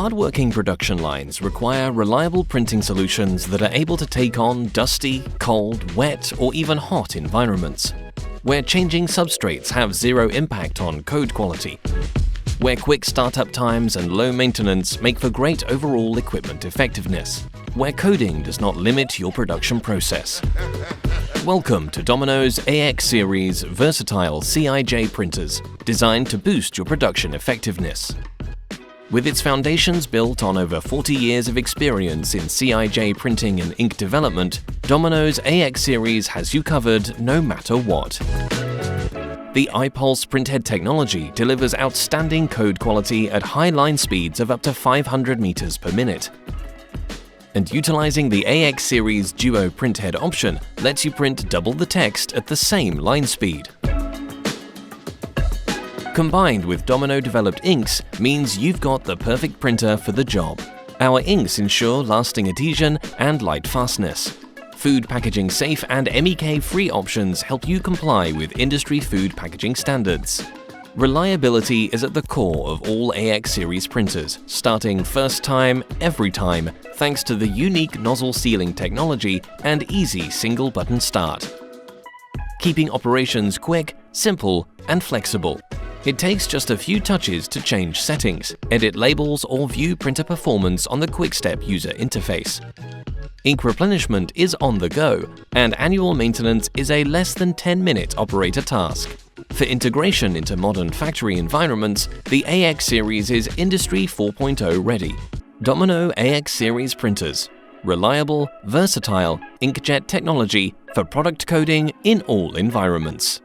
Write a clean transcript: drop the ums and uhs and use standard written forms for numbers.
Hard-working production lines require reliable printing solutions that are able to take on dusty, cold, wet, or even hot environments, where changing substrates have zero impact on code quality, where quick startup times and low maintenance make for great overall equipment effectiveness, where coding does not limit your production process. Welcome to Domino's AX series versatile CIJ printers, designed to boost your production effectiveness. With its foundations built on over 40 years of experience in CIJ printing and ink development, Domino's AX series has you covered no matter what. The iPulse printhead technology delivers outstanding code quality at high line speeds of up to 500 meters per minute. And utilizing the AX series Duo printhead option lets you print double the text at the same line speed. Combined with Domino-developed inks means you've got the perfect printer for the job. Our inks ensure lasting adhesion and light fastness. Food packaging safe and MEK-free options help you comply with industry food packaging standards. Reliability is at the core of all AX series printers, starting first time, every time, thanks to the unique nozzle sealing technology and easy single-button start. Keeping operations quick, simple, and flexible. It takes just a few touches to change settings, edit labels, or view printer performance on the QuickStep user interface. Ink replenishment is on the go, and annual maintenance is a less than 10-minute operator task. For integration into modern factory environments, the AX series is Industry 4.0 ready. Domino AX series printers. Reliable, versatile, inkjet technology for product coding in all environments.